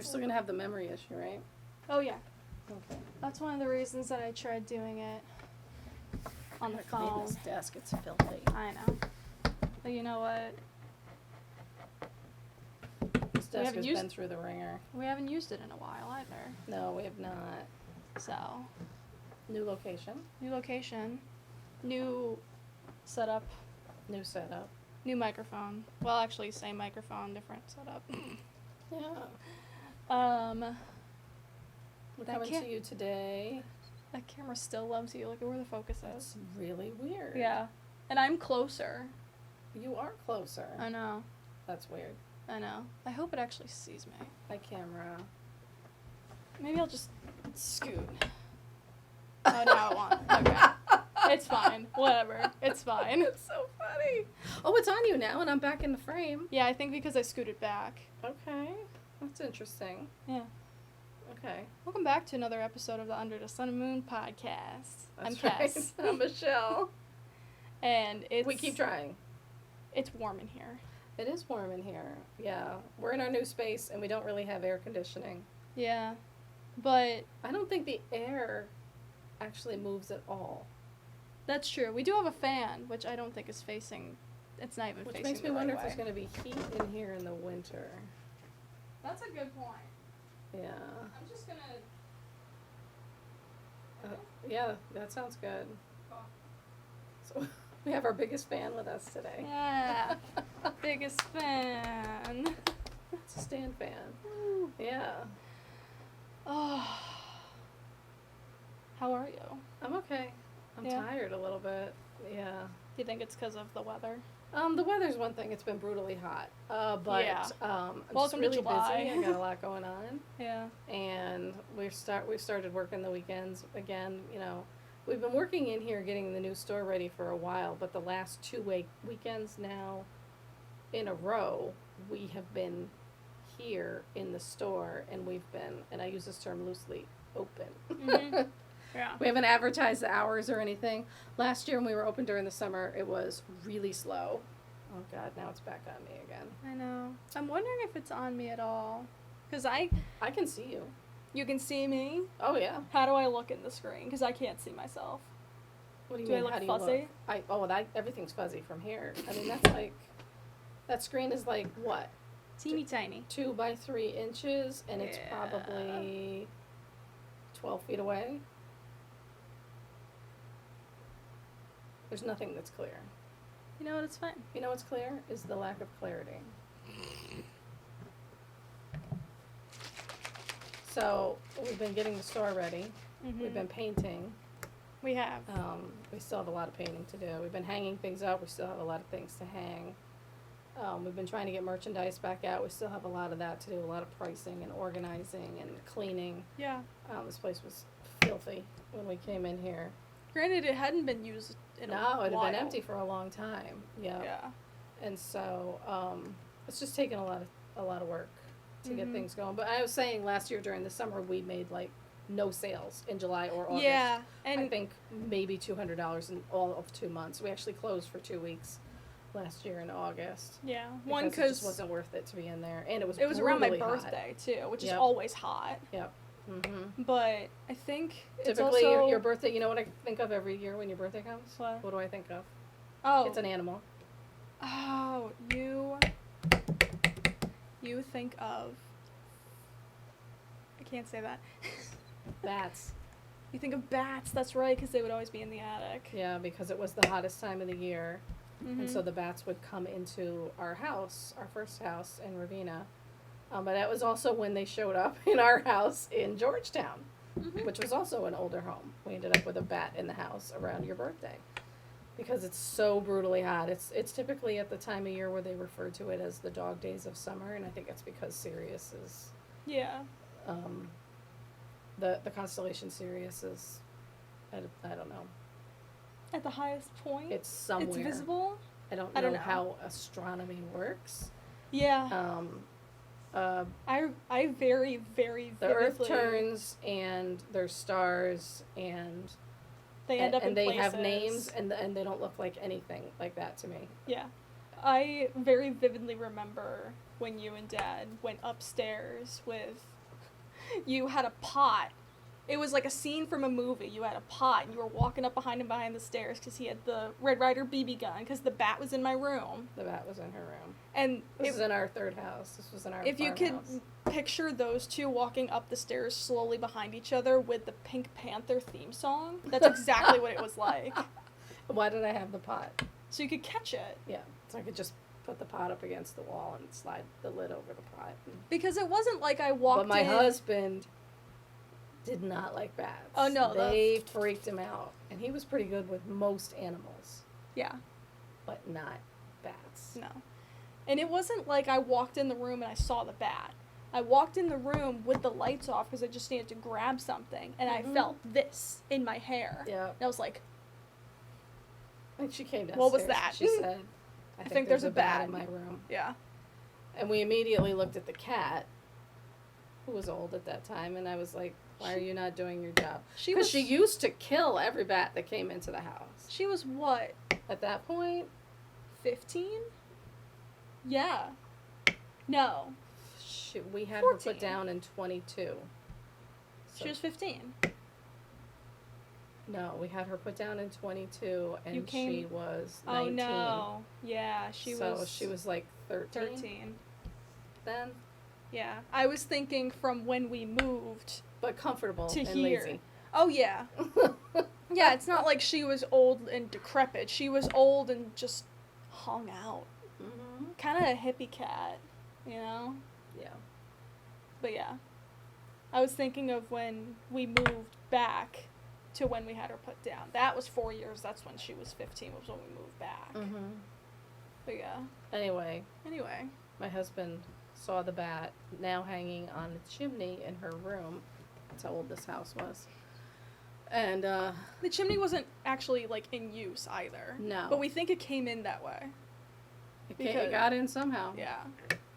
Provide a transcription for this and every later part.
We're still going to have the memory issue, right? Oh, yeah. Okay. That's one of the reasons that I tried doing it on the Clean phone. this desk, it's filthy. I know. But you know what? This desk has been through the ringer. We haven't used it in a while either. No, we have not. So. New location. New location. New setup. New setup. New microphone. Well, actually, same microphone, different setup. Yeah. We're coming to you today. That camera still loves you. Look at where the focus is. That's really weird. Yeah. And I'm closer. You are closer. I know. That's weird. I know. I hope it actually sees me. Hi, camera. Maybe I'll just scoot. Oh, now it won't. Okay. It's fine. Whatever. It's fine. It's so funny. Oh, it's on you now, and I'm back in the frame. Yeah, I think because I scooted back. Okay. That's interesting. Yeah. Okay. Welcome back to another episode of the Under the Sun and Moon podcast. I'm That's right. Kes. I'm Michelle. And We keep trying. It's warm in here. It is warm in here. Yeah. We're in our new space, and we don't really have air conditioning. Yeah. But I don't think the air actually moves at all. that's true. We do have a fan, which I don't think is facing. It's not even Which facing makes me the wonder right if there's way. going to be heat in here in the winter. That's a good point. Yeah. I'm just gonna. Yeah, that sounds good. Cool. So we have our biggest fan with us today. Yeah. Biggest fan. It's a stand fan. Woo. Yeah. Oh. How are you? I'm okay. I'm Yeah. tired a little bit. Yeah. Do you think it's because of the weather? The weather's one thing. It's been brutally hot. But Yeah. I'm just Welcome to really July. busy. I got a lot going on. Yeah. And we've started working the weekends again. You know, we've been working in here getting the new store ready for a while, but the last 2 weekends now in a row, we have been here in the store, and we've been, and I use this term loosely, open. Mhm. Yeah. We haven't advertised the hours or anything. Last year when we were open during the summer, it was really slow. Oh God, now it's back on me again. I know. I'm wondering if it's on me at all. Because I can see you. you can see me. Oh yeah. How do I look in the screen? Because I can't see myself. What do you Do I mean? look How do fuzzy? you look? Everything's fuzzy from here. I mean, that's like, that screen is like what? Teeny tiny. 2 by 3 inches, and it's Yeah. probably 12 feet away. There's nothing that's clear. You know what? It's fine. You know what's clear? Is the lack of clarity. So, we've been getting the store ready. Mm-hmm. We've been painting. We have. We still have a lot of painting to do. We've been hanging things up. We still have a lot of things to hang. We've been trying to get merchandise back out. We still have a lot of that to do, a lot of pricing and organizing and cleaning. Yeah. This place was filthy when we came in here. Granted, it hadn't been used in a No, while. it had been empty for a long time. Yeah. Yeah. And so it's just taken a lot of work to get Mhm. things going. But I was saying last year during the summer we made like no sales in July or August. Yeah. And I think maybe $200 in all of 2 months. We actually closed for 2 weeks last year in August. yeah. One, Because it because just wasn't worth it to be in there, and it was around my brutally hot. birthday, too, which is Yep. always hot. Yep. Mm-hmm. But I think it's Typically, also... your birthday. You know what I think of every year when your birthday comes? What? What do I think of? Oh. It's an animal. Oh, you think of... I can't say that. Bats. You think of bats, that's right, because they would always be in the attic. Yeah, because it was the hottest time of the year, Mm-hmm. and so the bats would come into our house, our first house in Ravenna. But that was also when they showed up in our house in Georgetown, Mhm. which was also an older home. We ended up with a bat in the house around your birthday because it's so brutally hot. It's typically at the time of year where they refer to it as the dog days of summer, and I think it's because Sirius is, Yeah. the constellation Sirius is, I don't know. At the highest point? It's somewhere. It's visible? I don't I don't know know. how astronomy works. Yeah. I very, very The Earth vividly- turns, and there's stars, and They end up in and they places. have names, and they don't look like anything like that to me. Yeah. I very vividly remember when you and Dad went upstairs with, you had a pot. It was like a scene from a movie. You had a pot, and you were walking up behind him behind the stairs because he had the Red Ryder BB gun, because the bat was in my room. The bat was in her room. And This was in our third house. This was in our if you could farmhouse. picture those two walking up the stairs slowly behind each other with the Pink Panther theme song, that's exactly what it was like. Why did I have the pot? So you could catch it. Yeah, so I could just put the pot up against the wall and slide the lid over the pot. Because it wasn't like I walked in. But my husband did not like bats. Oh, no, They freaked him out. And he was pretty good with most animals, Yeah, but not bats. no. And it wasn't like I walked in the room and I saw the bat. I walked in the room with the lights off because I just needed to grab something, and I felt this in my hair. Yeah. And I was like, And she came downstairs. What was that? She said, I think there's a bat in my room. yeah. And we immediately looked at the cat, who was old at that time, and I was like, why are you not doing your job? Because she used to kill every bat that came into the house. She was what? At that point, 15? Yeah. No. we had her 14. put down in 22. She was 15. No, we had her put down in 22, and she was 19. Oh, no. Yeah, she was like 13 13. then, Yeah. I was thinking from when we moved but comfortable to and here. lazy. Oh, yeah. Yeah, it's not like she was old and decrepit. She was old and just hung out. Mm-hmm. Kind of a hippie cat, you know? Yeah. But yeah. I was thinking of when we moved back to when we had her put down. That was 4 years. That's when she was 15, was when we moved back. Mm-hmm. But yeah. Anyway, Anyway. my husband saw the bat now hanging on the chimney in her room. That's how old this house was. And, The chimney wasn't actually, like, in use either. No. But we think it came in that way. it got in somehow. Yeah.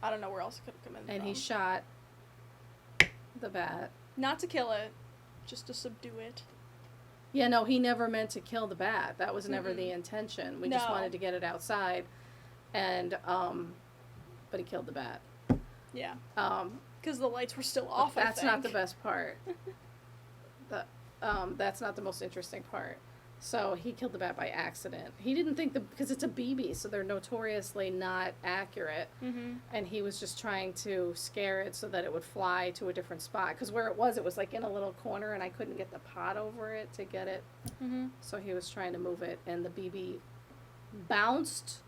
I don't know where else it could have come in And from. he shot the bat. Not to kill it, just to subdue it. Yeah, no, he never meant to kill the bat. That was never Mm-mm. the intention. We just No. wanted to get it outside. And, but he killed the bat. Yeah. Um, Because the lights were still off, That's I think. not the best part. That's not the most interesting part. So he killed the bat by accident. He didn't think because it's a BB, so they're notoriously not accurate. Mm-hmm. And he was just trying to scare it so that it would fly to a different spot. Because where it was like in a little corner, and I couldn't get the pot over it to get it. Mm-hmm. So he was trying to move it, and the BB bounced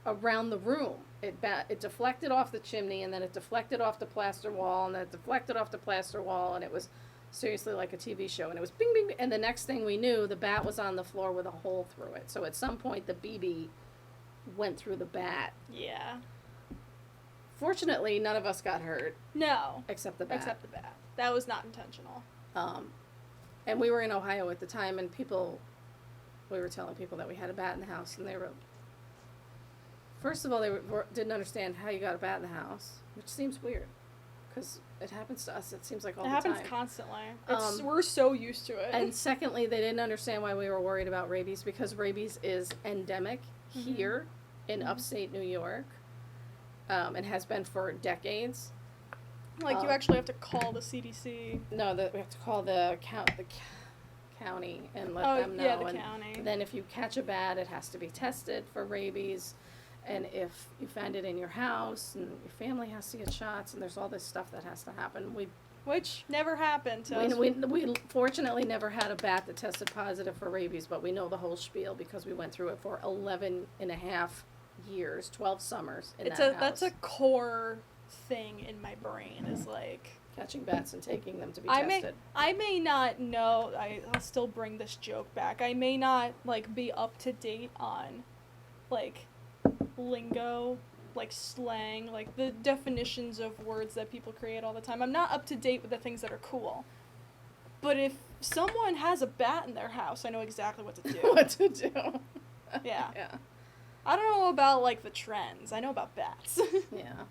around the room. It deflected off the chimney, and then it deflected off the plaster wall, and then it deflected off the plaster wall, and it was seriously like a TV show. And it was bing, bing, bing, and the next thing we knew, the bat was on the floor with a hole through it. So at some point, the BB went through the bat. Yeah. Fortunately, none of us got hurt, No. except the bat. Except the bat. That was not intentional. And we were in Ohio at the time, and we were telling people that we had a bat in the house, and they were, first of all, they didn't understand how you got a bat in the house, which seems weird, because it happens to us, it seems like all the time. It happens constantly. Um, We're so used to it. And secondly, they didn't understand why we were worried about rabies, because rabies is endemic here in upstate New York, and has been for decades. Like, you actually have to call the CDC. No, we have to call the county and let them know. Yeah, the and county. then if you catch a bat, it has to be tested for rabies. And if you find it in your house, and your family has to get shots, and there's all this stuff that has to happen. Which never happened to us. We fortunately never had a bat that tested positive for rabies, but we know the whole spiel because we went through it for 11 and a half years, 12 summers in that house. That's a core thing in my brain, is like, catching bats and taking them to be tested. I may not know, I'll still bring this joke back. I may not, like, be up to date on, like, lingo, like slang, like the definitions of words that people create all the time. I'm not up to date with the things that are cool. But if someone has a bat in their house, I know exactly what to do. What to do. Yeah. Yeah. I don't know about, like, the trends. I know about bats. Yeah.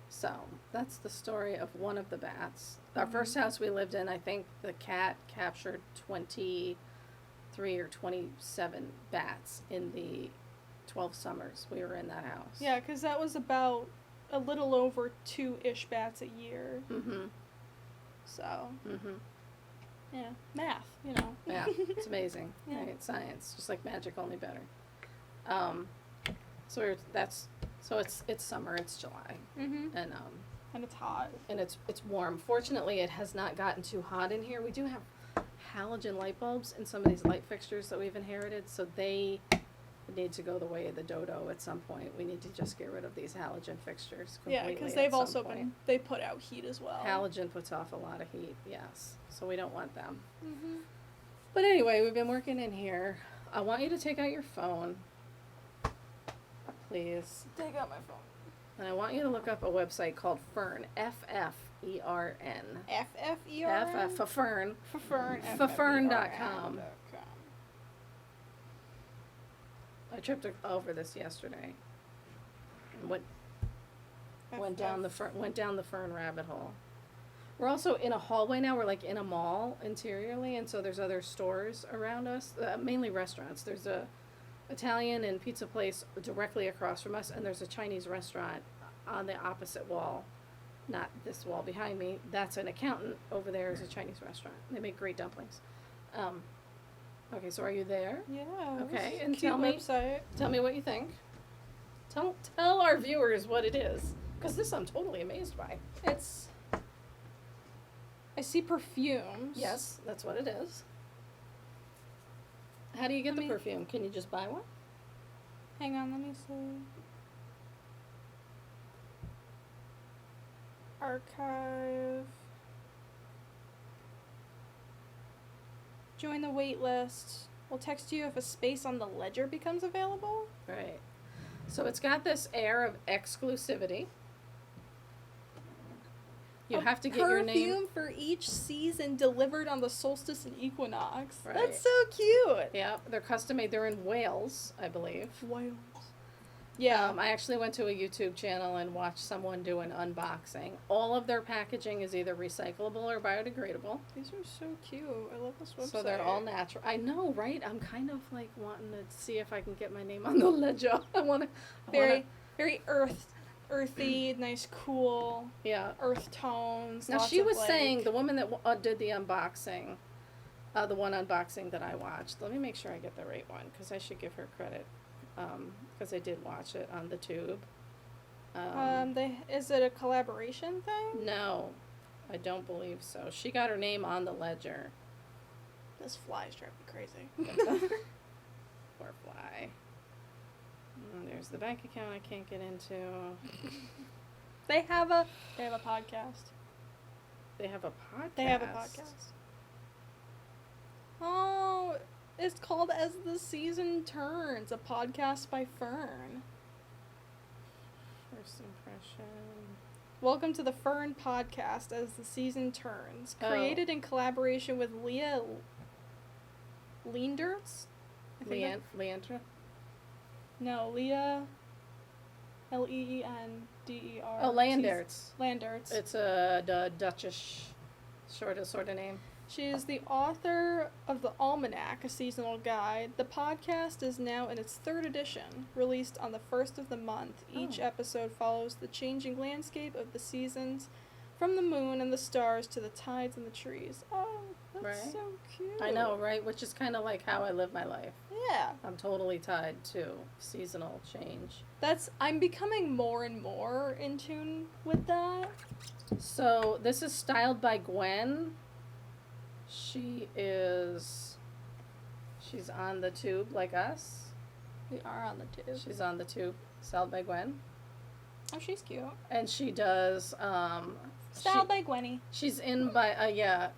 So, that's the story of one of the bats. Our first house we lived in, I think the cat captured 23 or 27 bats in the 12 summers we were in that house. Yeah, because that was about a little over 2-ish bats a year. Mm-hmm. So, Mm-hmm. yeah, math, you know. Yeah, it's amazing. Yeah. Right? Science, just like magic, only better. So it's summer. It's July, Mm-hmm. and it's hot. it's warm. Fortunately, it has not gotten too hot in here. We do have halogen light bulbs in some of these light fixtures that we've inherited, so they need to go the way of the dodo at some point. We need to just get rid of these halogen fixtures completely. Yeah, because at they've some also point. they put out heat as well. Halogen puts off a lot of heat, yes. So we don't want them. Mm-hmm. But anyway, we've been working in here. I want you to take out your phone, please. Take out my phone. And I want you to look up a website called Fern, F-F-E-R-N. F-F-E-R-N? For Fern. For Fern. Fern.com. I tripped over this yesterday. And went down the Fern rabbit hole. We're also in a hallway now. We're like in a mall interiorly, and so there's other stores around us, mainly restaurants. There's a Italian and pizza place directly across from us, and there's a Chinese restaurant on the opposite wall, not this wall behind me. That's an accountant. Over there is a Chinese restaurant. They make great dumplings. Okay, so are you there? Yeah. Okay, and cute tell me what you think. Tell our viewers what it is, because this I'm totally amazed by. I see perfumes. Yes, that's what it is. How do you get the perfume? Can you just buy one? Hang on, let me see. Archive. Join the wait list. We'll text you if a space on the ledger becomes available. Right. So it's got this air of exclusivity. You have to get your name. Perfume for each season delivered on the solstice and equinox. Right. That's so cute. Yeah, they're custom made. They're in Wales, I believe. Wales. Yeah. I actually went to a YouTube channel and watched someone do an unboxing. All of their packaging is either recyclable or biodegradable. These are so cute. I love this website. So they're all natural. I know, right? I'm kind of like wanting to see if I can get my name on the ledger. Very earthy, nice, cool. Yeah. Earth tones. Now she was saying, the woman that did the unboxing, the one unboxing that I watched. Let me make sure I get the right one because I should give her credit. Because I did watch it on the tube. Is it a collaboration thing? No, I don't believe so. She got her name on the ledger. This fly's driving me crazy. Poor fly. There's the bank account I can't get into. They have a podcast. They have a podcast. They have a podcast. Oh, it's called As the Season Turns, a podcast by Fern. First impression. Welcome to the Fern podcast As the Season Turns. Created in collaboration with Leah Leendertz? Leandra? No, Leah L-E-E-N-D-E-R. Oh, Landertz. Landertz. It's a Dutchish sort of name. She is the author of the Almanac, a seasonal guide. The podcast is now in its 3rd edition, released on the 1st of the month. Each episode follows the changing landscape of the seasons, from the moon and the stars to the tides and the trees. Oh, that's so cute. I know, right? Which is kind of like how I live my life. Yeah. I'm totally tied to seasonal change. I'm becoming more and more in tune with that. So this is styled by Gwen. She's on the tube like us. We are on the tube. She's on the tube, styled by Gwen. Oh, she's cute. And she does, Styled by Gwenny. She's in by, yeah,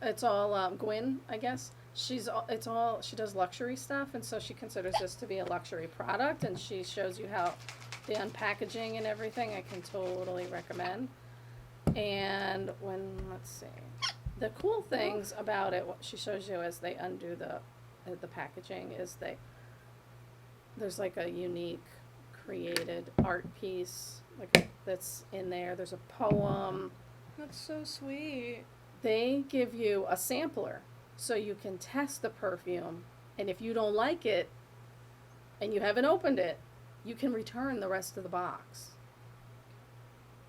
it's all, Gwen, I guess. She does luxury stuff, and so she considers this to be a luxury product, and she shows you how the unpackaging and everything I can totally recommend. And let's see. The cool things about it, what she shows you as they undo the packaging is there's like a unique created art piece that's in there. There's a poem. That's so sweet. They give you a sampler so you can test the perfume, and if you don't like it and you haven't opened it, you can return the rest of the box.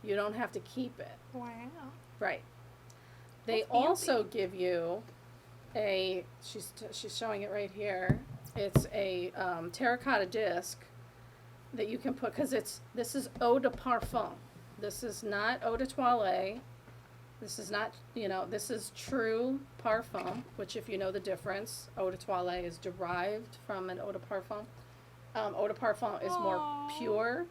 You don't have to keep it. Wow. Right. They That's also handy. give you she's showing it right here. It's a terracotta disc that you can put, because this is eau de parfum. This is not eau de toilette. This is not, this is true parfum, which, if you know the difference, eau de toilette is derived from an eau de parfum. Eau de parfum is more Aww. pure,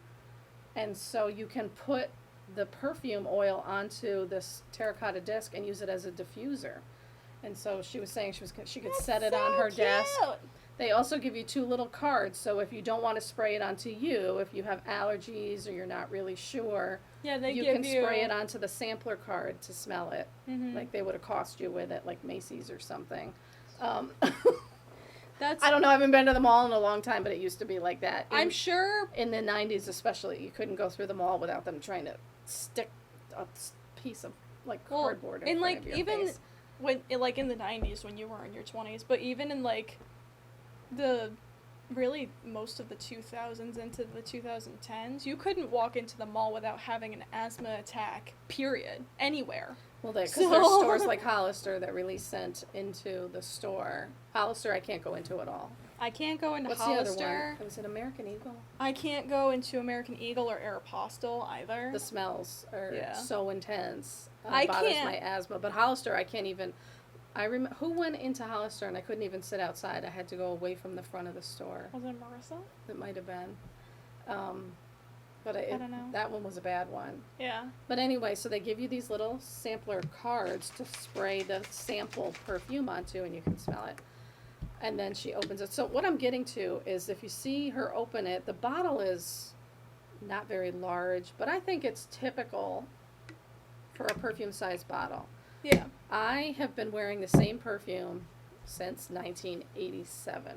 and so you can put the perfume oil onto this terracotta disc and use it as a diffuser. And so she was saying she could That's set it so on her desk. cute. They also give you 2 little cards, so if you don't want to spray it onto you, if you have allergies or you're not really sure, Yeah, they you give can spray it onto the sampler card to smell it, Mhm. like they would have cost you with it, like Macy's or something. That's. I don't know, I haven't been to the mall in a long time, but it used to be like that. I'm sure. In the 90s especially, you couldn't go through the mall without them trying to stick a piece of, like, cardboard in and front like of your even face. when like in the 90s when you were in your 20s, but even in like the really most of the 2000s into the 2010s, you couldn't walk into the mall without having an asthma attack, period, anywhere. Well, because So- there's stores like Hollister that really sent into the store. Hollister I can't go into at all. I can't go into What's Hollister. the other one? Was it American Eagle? I can't go into American Eagle or Aeropostale either. The smells are Yeah. so intense. I bothers can't- my asthma. But Hollister, I can't even. I remember who went into Hollister and I couldn't even sit outside. I had to go away from the front of the store. Was it Marissa? It might have been. But I don't know. that one was a bad one. Yeah. But anyway, so they give you these little sampler cards to spray the sample perfume onto, and you can smell it. And then she opens it. So what I'm getting to is, if you see her open it, the bottle is not very large, but I think it's typical for a perfume-sized bottle. Yeah. I have been wearing the same perfume since 1987.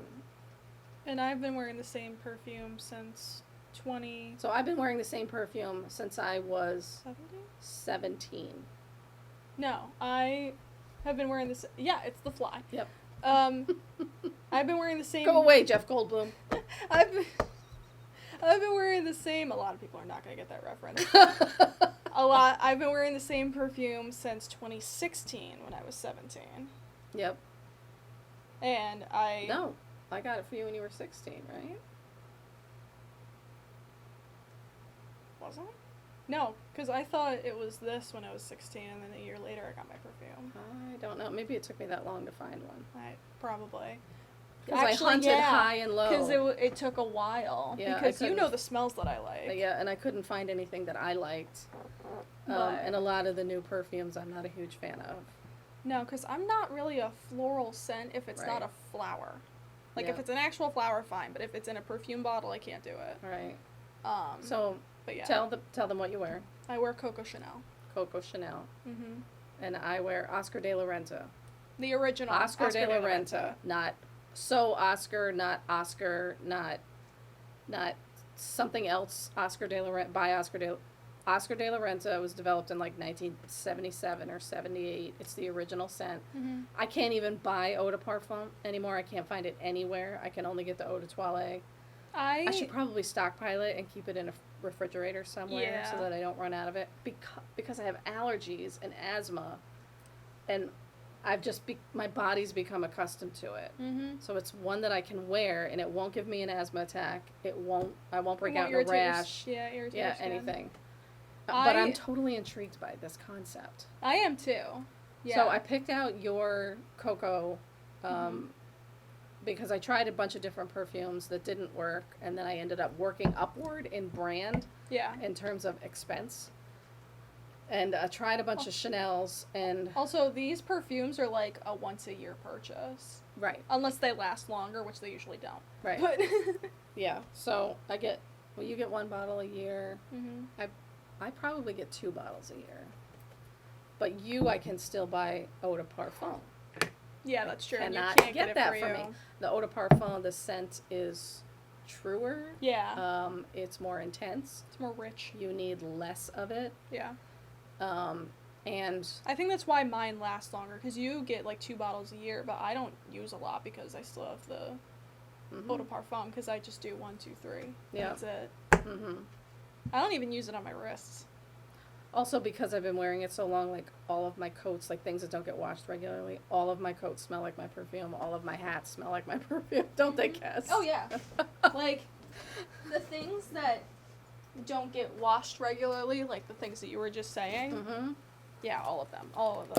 And I've been wearing the same perfume since 2070? So I've been wearing the same perfume since I was 17. No, I have been wearing this. Yeah, it's the Fly. Yep. I've been wearing the same. Go away, Jeff Goldblum. I've been wearing the same. A lot of people are not gonna get that reference. I've been wearing the same perfume since 2016 when I was 17. Yep. And No, I got it for you when you were 16, right? Was I? No, because I thought it was this when I was 16, and then a year later I got my perfume. I don't know. Maybe it took me that long to find one. Probably. Because I hunted high and low. Because it took a while. Yeah, because you couldn't- know the smells that I like. Yeah, and I couldn't find anything that I liked. But- And a lot of the new perfumes I'm not a huge fan of. No, because I'm not really a floral scent if it's not Right. a flower. Like, Yeah. if it's an actual flower, fine. But if it's in a perfume bottle, I can't do it. Right. So, So but yeah. tell them what you wear. I wear Coco Chanel. Coco Chanel. Mm-hmm. And I wear Oscar de la Renta. The original. Oscar de la Renta. Not Oscar, not something else. Oscar de la Renta, by Oscar de la Renta was developed in like 1977 or 78. It's the original scent. Mm-hmm. I can't even buy eau de parfum anymore. I can't find it anywhere. I can only get the eau de toilette. I should probably stockpile it and keep it in a refrigerator somewhere so Yeah. that I don't run out of it, because I have allergies and asthma, and I've just my body's become accustomed to it. Mm-hmm. So it's one that I can wear, and it won't give me an asthma attack. I won't break out in a Irritate your rash. Yeah, irritate Yeah, your skin. anything. But I'm totally intrigued by this concept. I am too. Yeah. So I picked out your Coco because I tried a bunch of different perfumes that didn't work, and then I ended up working upward in brand Yeah. in terms of expense. And I tried a bunch of Chanel's, and Also, these perfumes are like a once-a-year purchase. right, Unless they last longer, which they usually don't. right, But yeah. So you get one bottle a year. mm-hmm. I probably get 2 bottles a year. But I can still buy eau de parfum. Yeah, that's true. Cannot you can't get it that for for you. me. The eau de parfum, the scent is truer. Yeah. It's more intense. It's more rich. You need less of it. Yeah. And I think that's why mine lasts longer, because you get like 2 bottles a year, but I don't use a lot because I still have the eau de parfum because I just do 1, 2, 3. Yeah. That's it. Mm-hmm. I don't even use it on my wrists. Also, because I've been wearing it so long, like, all of my coats, like, things that don't get washed regularly, all of my coats smell like my perfume. All of my hats smell like my perfume. Don't they, Kes? Oh, yeah. Like, the things that don't get washed regularly, like the things that you were just saying, Mm-hmm. yeah, all of them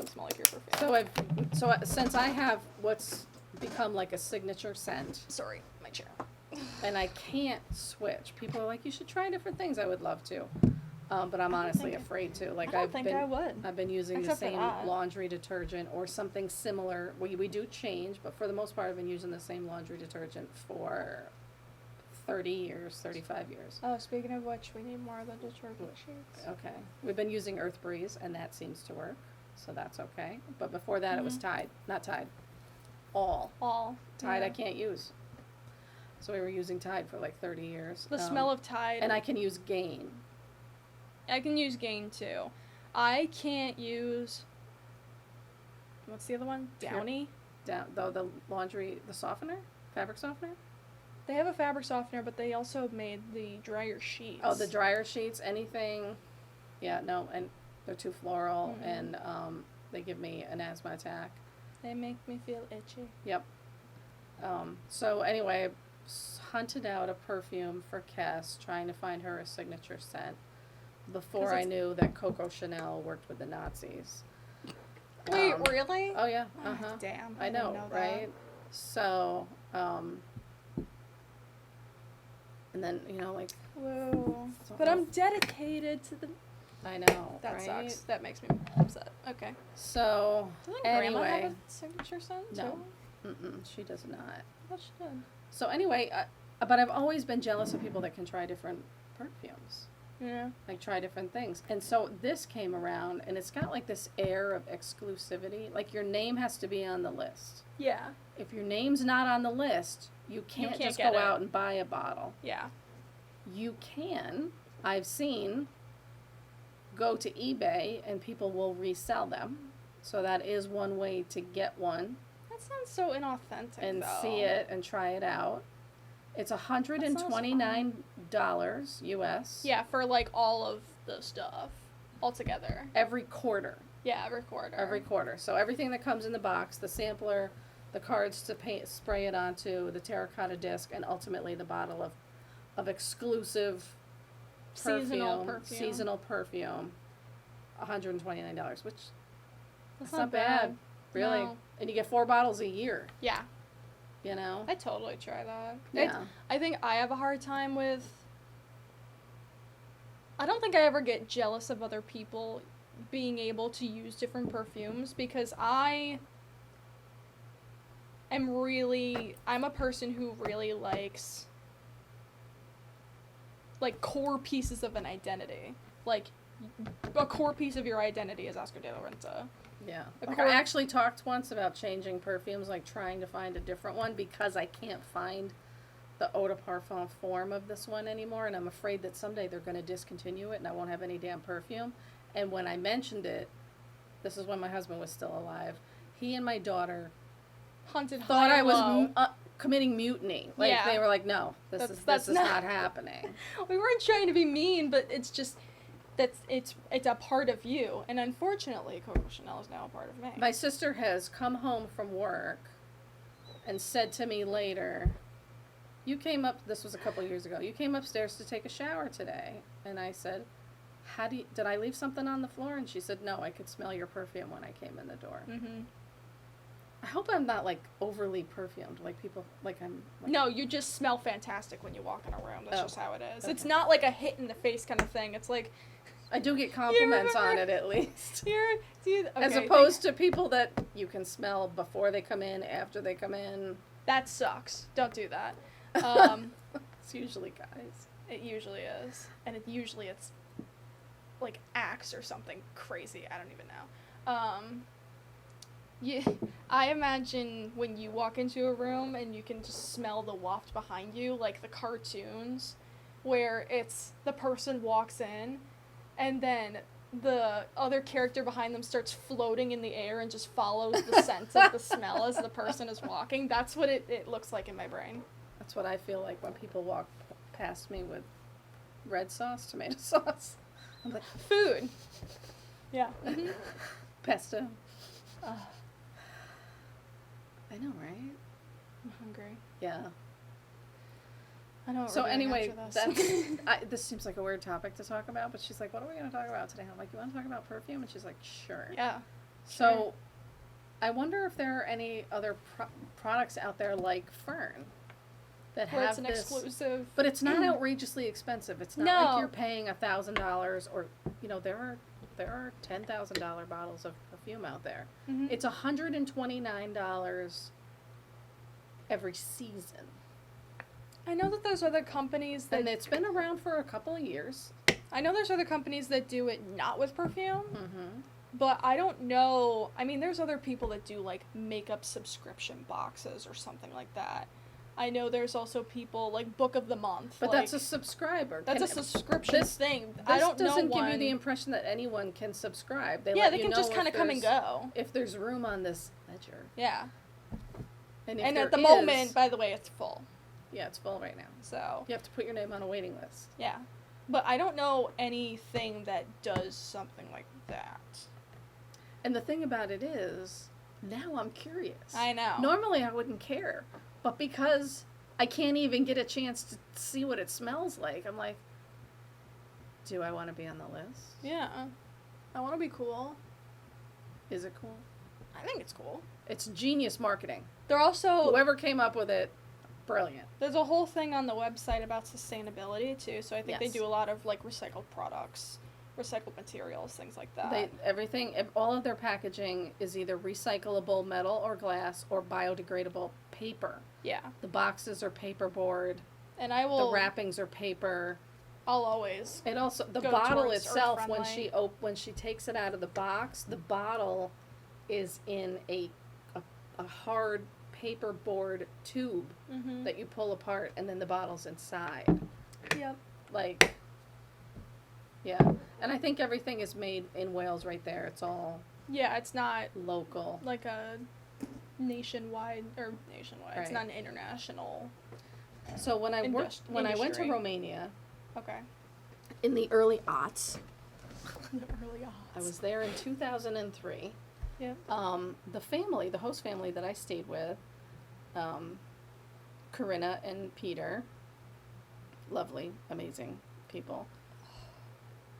smell like your perfume. So since I have what's become like a signature scent, Sorry, my chair. and I can't switch, people are like, you should try different things. I would love to. But I'm honestly afraid to. Like, I would. I've been using Except for the same that. laundry detergent or something similar. We do change, but for the most part, I've been using the same laundry detergent for 30 years, 35 years. Oh, speaking of which, we need more of the detergent sheets. Okay. We've been using Earth Breeze, and that seems to work, so that's okay. But before that, it was Tide. Not Tide. All. Tide I can't use. So we were using Tide for like 30 years. The smell of Tide. And I can use Gain. I can use Gain too. I can't use. What's the other one? Downy. The laundry, the softener, fabric softener. They have a fabric softener, but they also made the dryer sheets. Oh, the dryer sheets, anything. Yeah, no, and they're too floral, and they give me an asthma attack. They make me feel itchy. Yep. So anyway, hunted out a perfume for Kes, trying to find her a signature scent. Before I knew that Coco Chanel worked with the Nazis. Wait, really? Oh yeah. Damn. I know, right? So, and then, like. Whoa. But I'm dedicated to the. I know. That right? sucks. That makes me upset. Okay. So, Doesn't anyway. Grandma have a signature scent No. too? She does not. What she did? So anyway, but I've always been jealous of people that can try different perfumes. Yeah. Like, try different things. And so this came around, and it's got like this air of exclusivity. Like, your name has to be on the list. Yeah. If your name's not on the list, you can't just go out and buy a bottle. Yeah. You can, I've seen, go to eBay and people will resell them. So that is one way to get one. That sounds so inauthentic, And though. see it and try it out. It's $129 US. Yeah, for like all of the stuff altogether. Every quarter. Yeah, every quarter. Every quarter. So everything that comes in the box, the sampler, the cards to spray it onto, the terracotta disc, and ultimately the bottle of exclusive perfume, seasonal perfume, $129, which That's not bad. Really. No. And you get 4 bottles a year. Yeah. You know? I totally try that. Yeah. I think I have a hard time with. I don't think I ever get jealous of other people being able to use different perfumes because I'm a person who really likes like core pieces of an identity. Like a core piece of your identity is Oscar de la Renta. Yeah. Like, I actually talked once about changing perfumes, like trying to find a different one because I can't find the eau de parfum form of this one anymore, and I'm afraid that someday they're going to discontinue it and I won't have any damn perfume. And when I mentioned it, this is when my husband was still alive, he and my daughter thought I was committing mutiny. Like, they were like, no, this is not happening. We weren't trying to be mean, but it's just... it's a part of you, and unfortunately, Coco Chanel is now a part of me. My sister has come home from work and said to me later, this was a couple years ago, you came upstairs to take a shower today. And I said, did I leave something on the floor? And she said, no, I could smell your perfume when I came in the door. Mm-hmm. I hope I'm not, like, overly perfumed. Like, people, like, I'm... Like, no, you just smell fantastic when you walk in a room. That's just how it is. Okay. It's not like a hit-in-the-face kind of thing. It's like... I do get compliments on it, at least. As okay, opposed to people that you can smell before they come in, after they come in. That sucks. Don't do that. It's usually guys. It usually is. And it's like Axe or something crazy. I don't even know. I imagine when you walk into a room and you can just smell the waft behind you, like the cartoons, where it's the person walks in and then the other character behind them starts floating in the air and just follows the scent of the smell as the person is walking. That's what it looks like in my brain. That's what I feel like when people walk past me with red sauce, tomato sauce. I'm like, Food. Yeah. Mm-hmm. pesto. I know, right? I'm hungry. Yeah. I know what So we're doing anyway, after this. this seems like a weird topic to talk about, but she's like, what are we going to talk about today? I'm like, you want to talk about perfume? And she's like, sure. Yeah. So sure. I wonder if there are any other products out there like Fern that Where have it's an this, exclusive. but it's not outrageously expensive. It's not No. like you're paying $1,000 or, you know, there are $10,000 bottles of perfume out there. Mm-hmm. It's $129 every season. I know that there's other companies that. And it's been around for a couple of years. I know there's other companies that do it not with perfume, Mm-hmm. but I don't know. I mean, there's other people that do like makeup subscription boxes or something like that. I know there's also people like Book of the Month. But like, that's a subscriber. That's a subscription thing. This I don't know doesn't give one. you the impression that anyone can subscribe. They Yeah, let they you can know just if kind of come and there's- go. If there's room on this ledger. Yeah. And, if And there at the is- moment, by the way, it's full. Yeah, it's full right now. So, You have to put your name on a waiting list. yeah. But I don't know anything that does something like that. And the thing about it is, now I'm curious. I know. Normally I wouldn't care. But because I can't even get a chance to see what it smells like, I'm like, do I want to be on the list? Yeah. I want to be cool. Is it cool? I think it's cool. It's genius marketing. They're also Whoever came up with it, brilliant. there's a whole thing on the website about sustainability too. So I think they Yes. do a lot of like recycled products, recycled materials, things like that. All of their packaging is either recyclable metal or glass or biodegradable paper. Yeah. The boxes are paperboard. And I will. The wrappings are paper. I'll always. It also the Go bottle towards itself earth-friendly. when she takes it out of the box, the bottle is in a hard paperboard tube Mm-hmm. that you pull apart, and then the bottle's inside. Yep. Like, yeah, and I think everything is made in Wales right there. It's all Yeah, it's not local. like a nationwide. It's Right. not an international. So when I went to industry. Romania Okay. in the early aughts, Early odds. I was there in 2003. Yeah. The host family that I stayed with, Corinna and Peter, lovely, amazing people.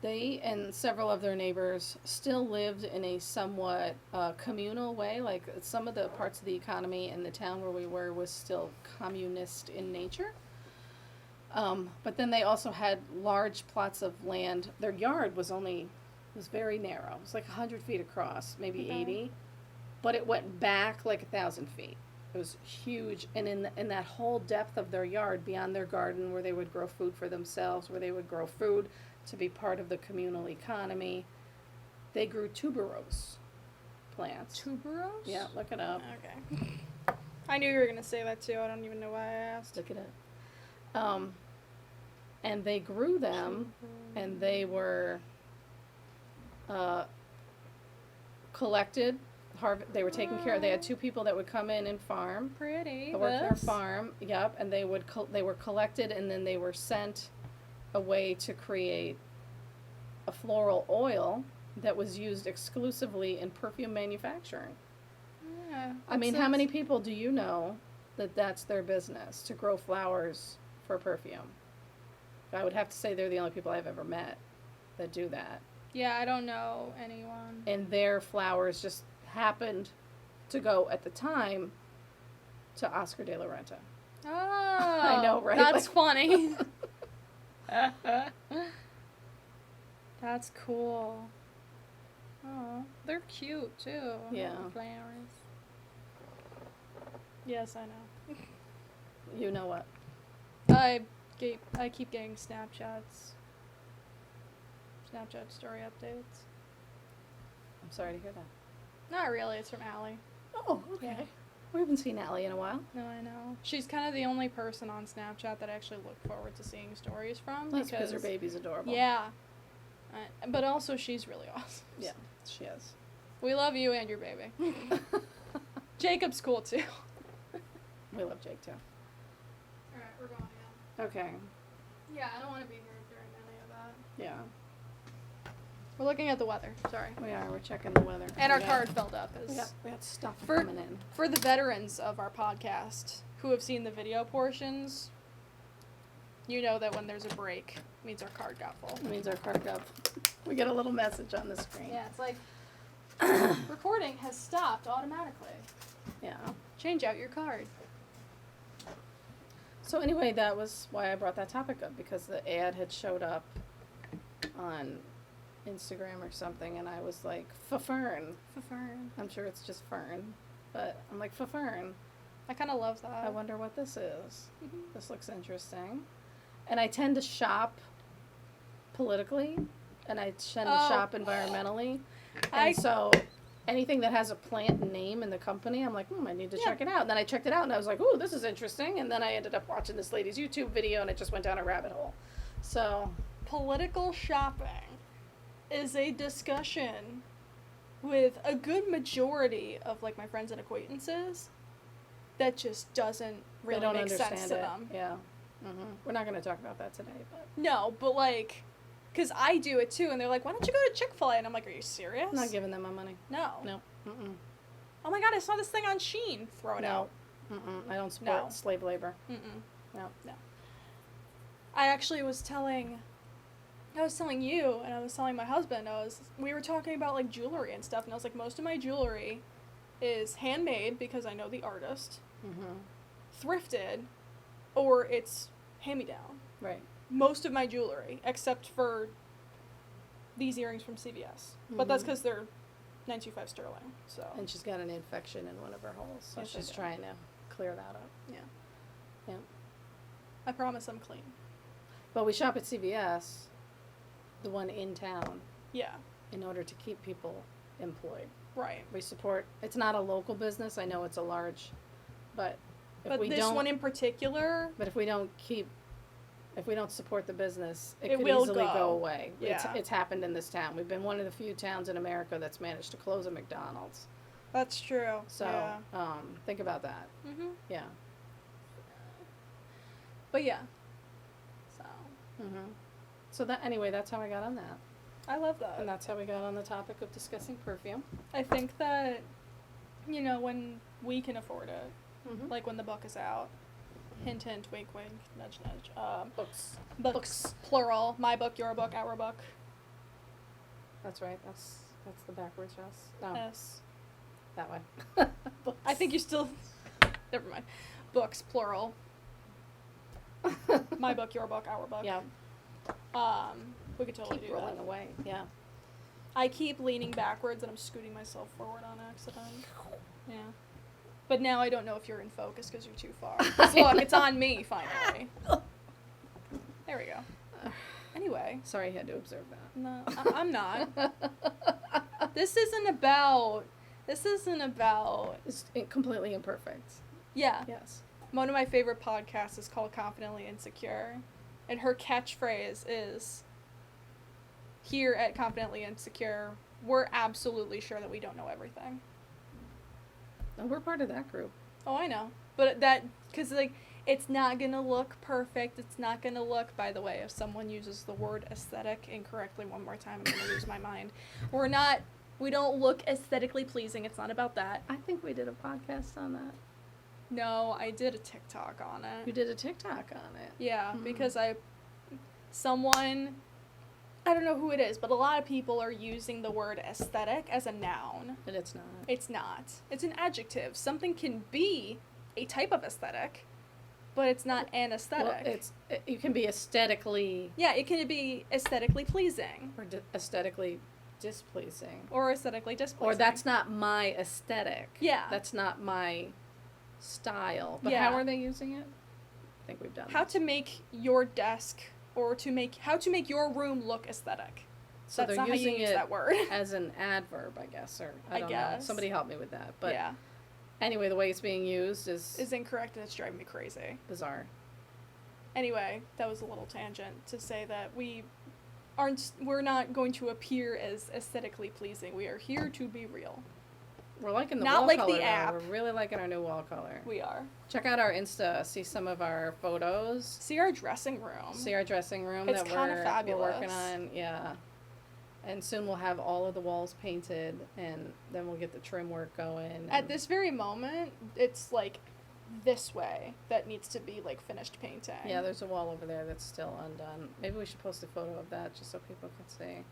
They and several of their neighbors still lived in a somewhat communal way. Like some of the parts of the economy in the town where we were was still communist in nature. But then they also had large plots of land. Their yard was very narrow. It was like 100 feet across, maybe Okay. 80. But it went back like 1,000 feet. It was huge. And in that whole depth of their yard, beyond their garden where they would grow food for themselves, where they would grow food to be part of the communal economy, they grew tuberose plants. Tuberose? Yeah, look it up. Okay. I knew you were going to say that too. I don't even know why I asked. Look it up. And they grew them, and they were collected. They were taken care of. They had 2 people that would come in and farm. Pretty. That worked their farm. Yep, and they were collected, and then they were sent away to create a floral oil that was used exclusively in perfume manufacturing. Yeah, I mean, how many people do you know that that's their business, to grow flowers for perfume? I would have to say they're the only people I've ever met that do that. Yeah, I don't know anyone. And their flowers just happened to go at the time to Oscar de la Renta. Oh. I know, right? That's Like- funny. That's cool. Oh, they're cute too. Yeah. The flowers. Yes, I know. You know what? I keep getting Snapchat story updates. I'm sorry to hear that. Not really. It's from Allie. Oh, okay. Yeah. We haven't seen Allie in a while. No, I know. She's kind of the only person on Snapchat that I actually look forward to seeing stories from. That's because her baby's adorable. Yeah. But also, she's really awesome. Yeah, she is. We love you and your baby. Jacob's cool too. We love Jake too. Alright. we're going again. Okay. Yeah, I don't want to be here during any of that. Yeah. We're looking at the weather. Sorry. We are. We're checking the weather. And our card filled up. We got stuff For- coming in. For the veterans of our podcast who have seen the video portions, you know that when there's a break, it means our card got full. It means our card got. We get a little message on the screen. Yeah, it's like recording has stopped automatically. Yeah. Change out your card. So anyway, that was why I brought that topic up, because the ad had showed up on Instagram or something, and I was like, Fern. I'm sure it's just Fern, but I'm like, Fern. I kind of love that. I wonder what this is. Mhm. This looks interesting. And I tend to shop politically, and I tend to shop environmentally. And so anything that has a plant name in the company, I'm like, I need to check it out. And then I checked it out, and I was like, ooh, this is interesting. And then I ended up watching this lady's YouTube video, and it just went down a rabbit hole. So Political shopping is a discussion with a good majority of like my friends and acquaintances that just doesn't really they don't make understand sense to it. them. Yeah. We're not going to talk about that today, but No, but like, because I do it too, and they're like, why don't you go to Chick-fil-A? And I'm like, are you serious? I'm not giving them my money. No. No. Mm-mm. Oh my god, I saw this thing on Shein. Throw it out. I don't support No. slave labor. Mm-mm. No. I actually was telling you, and I was telling my husband, we were talking about like jewelry and stuff, and I was like, most of my jewelry is handmade because I know the artist, thrifted, or it's hand-me-down. Right. Most of my jewelry, except for these earrings from CVS. But that's because they're $925 sterling, so. And she's got an infection in one of her holes, so Yes, I she's do. trying to clear that up. I promise I'm clean. But we shop at CVS, the one in town, Yeah, in order to keep people employed. right. We support, it's not a local business, I know it's a large, but if But we this don't, one in particular, but if we don't support the business, it It could will easily go. go away. Yeah. It's happened in this town. We've been one of the few towns in America that's managed to close a McDonald's. that's true. So, yeah. think about that. Mhm. Yeah. But yeah. So, So that's how I got on that. I love that. And that's how we got on the topic of discussing perfume. I think that, when we can afford it, like when the book is out, hint, hint, wink, wink, nudge, nudge. Books, plural. My book, your book, our book. That's right. That's the backwards yes. No, Yes. that way. Books. I think you still. Never mind. Books, plural. My book, your book, our book. Yeah. We could totally Keep do rolling that. away. Yeah. I keep leaning backwards and I'm scooting myself forward on accident. Yeah. But now I don't know if you're in focus because you're too far. 'Cause look, it's on me finally. There we go. Anyway. Sorry, you had to observe that. No, I'm not. This isn't about. It's completely imperfect. Yeah. Yes. One of my favorite podcasts is called Confidently Insecure. And her catchphrase is, here at Confidently Insecure, we're absolutely sure that we don't know everything. And we're part of that group. Oh, I know. But because, it's not going to look perfect. It's not going to look, by the way, if someone uses the word aesthetic incorrectly one more time, I'm going to lose my mind. We don't look aesthetically pleasing. It's not about that. I think we did a podcast on that. No, I did a TikTok on it. You did a TikTok on it. Yeah, because I don't know who it is, but a lot of people are using the word aesthetic as a noun. And it's not. It's not. It's an adjective. Something can be a type of aesthetic, but it's not an aesthetic. Well, you can be aesthetically Yeah, it can be aesthetically pleasing. or aesthetically displeasing. Or aesthetically displeasing. Or that's not my aesthetic. Yeah. That's not my style. But Yeah. how are they using it? I think we've done how that. to make your desk or how to make your room look aesthetic. So That's they're not how using you use it that word. as an adverb, I guess, or I I don't know. guess. Somebody help me with that. But yeah, anyway, the way it's being used is incorrect and it's driving me crazy. bizarre. Anyway, that was a little tangent to say that we're not going to appear as aesthetically pleasing. We are here to be real. We're liking the Not wall like color, the though. app. We're really liking our new wall color. We are. Check out our Insta. See some of our photos. See our dressing room. See our dressing room It's that kinda we're fabulous. working on. Yeah. And soon we'll have all of the walls painted, and then we'll get the trim work going. At this very moment, it's like this way that needs to be like finished painting. Yeah, there's a wall over there that's still undone. Maybe we should post a photo of that just so people can see.